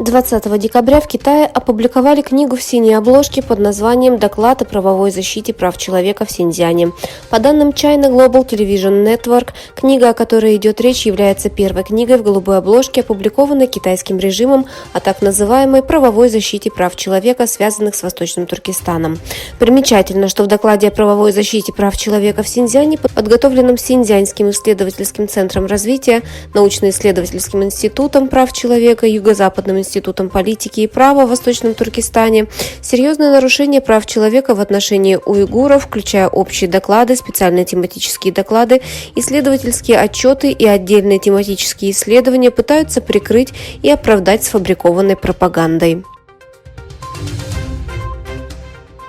20 декабря в Китае опубликовали книгу в синей обложке под названием «Доклад о правовой защите прав человека в Синьцзяне». По данным China Global Television Network, книга, о которой идет речь, является первой книгой в голубой обложке, опубликованной китайским режимом о так называемой правовой защите прав человека, связанных с Восточным Туркестаном. Примечательно, что в докладе о правовой защите прав человека в Синьцзяне, подготовленном Синьцзянским исследовательским центром развития, научно-исследовательским институтом прав человека, Юго-Западным институтом политики и права в Восточном Туркестане, серьезные нарушения прав человека в отношении уйгуров, включая общие доклады, специальные тематические доклады, исследовательские отчеты и отдельные тематические исследования пытаются прикрыть и оправдать сфабрикованной пропагандой.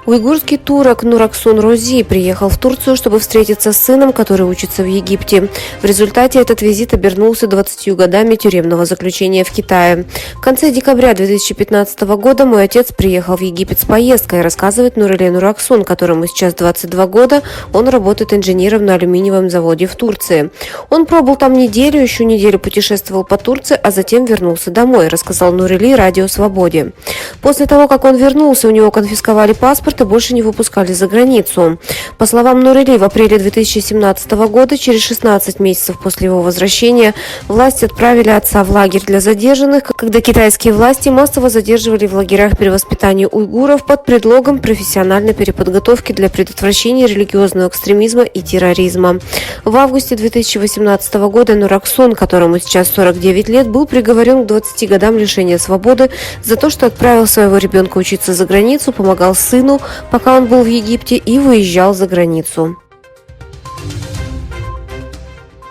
Уйгурский турок Нураксун Рози приехал в Турцию, чтобы встретиться с сыном, который учится в Египте. В результате этот визит обернулся 20 годами тюремного заключения в Китае. В конце декабря 2015 года мой отец приехал в Египет с поездкой, рассказывает Нурели Нураксун, которому сейчас 22 года, он работает инженером на алюминиевом заводе в Турции. Он пробыл там неделю, еще неделю путешествовал по Турции, а затем вернулся домой, рассказал Нурели Радио Свободе. После того, как он вернулся, у него конфисковали паспорт и больше не выпускали за границу. По словам Нурели, в апреле 2017 года, через 16 месяцев после его возвращения, власти отправили отца в лагерь для задержанных, когда китайские власти массово задерживали в лагерях перевоспитания уйгуров под предлогом профессиональной переподготовки для предотвращения религиозного экстремизма и терроризма. В августе 2018 года Нураксун, которому сейчас 49 лет, был приговорен к 20 годам лишения свободы за то, что отправил своего ребенка учиться за границу, помогал сыну, пока он был в Египте, и выезжал за границу.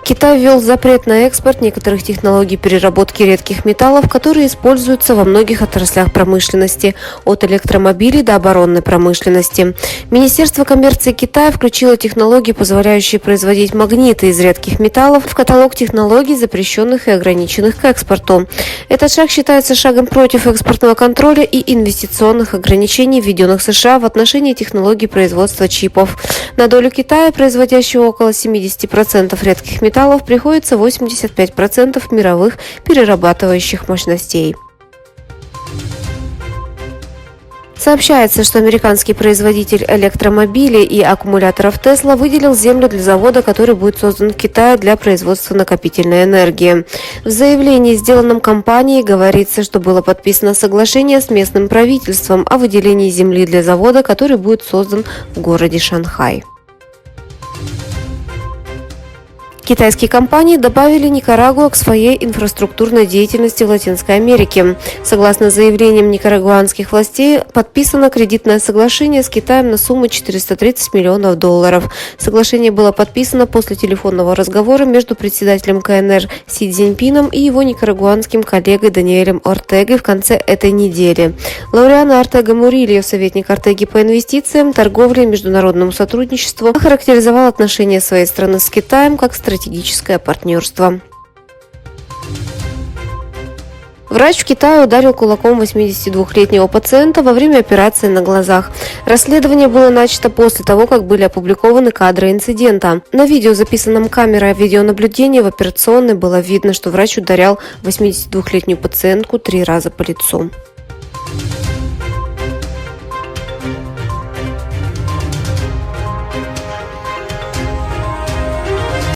Китай ввел запрет на экспорт некоторых технологий переработки редких металлов, которые используются во многих отраслях промышленности, от электромобилей до оборонной промышленности. Министерство коммерции Китая включило технологии, позволяющие производить магниты из редких металлов, в каталог технологий, запрещенных и ограниченных к экспорту. Этот шаг считается шагом против экспортного контроля и инвестиционных ограничений, введенных США в отношении технологий производства чипов. На долю Китая, производящего около 70% редких металлов, приходится 85% мировых перерабатывающих мощностей. Сообщается, что американский производитель электромобилей и аккумуляторов Tesla выделил землю для завода, который будет создан в Китае для производства накопительной энергии. В заявлении, сделанном компанией, говорится, что было подписано соглашение с местным правительством о выделении земли для завода, который будет создан в городе Шанхай. Китайские компании добавили Никарагуа к своей инфраструктурной деятельности в Латинской Америке. Согласно заявлениям никарагуанских властей, подписано кредитное соглашение с Китаем на сумму $430 миллионов. Соглашение было подписано после телефонного разговора между председателем КНР Си Цзиньпином и его никарагуанским коллегой Даниэлем Ортегой в конце этой недели. Лауриано Ортега Мурильо, советник Ортеги по инвестициям, торговле и международному сотрудничеству, охарактеризовал отношения своей страны с Китаем как стратегическое партнерство. Врач в Китае ударил кулаком 82-летнего пациента во время операции на глазах. Расследование было начато после того, как были опубликованы кадры инцидента. На видео, записанном камерой видеонаблюдения в операционной, было видно, что врач ударял 82-летнюю пациентку 3 раза по лицу.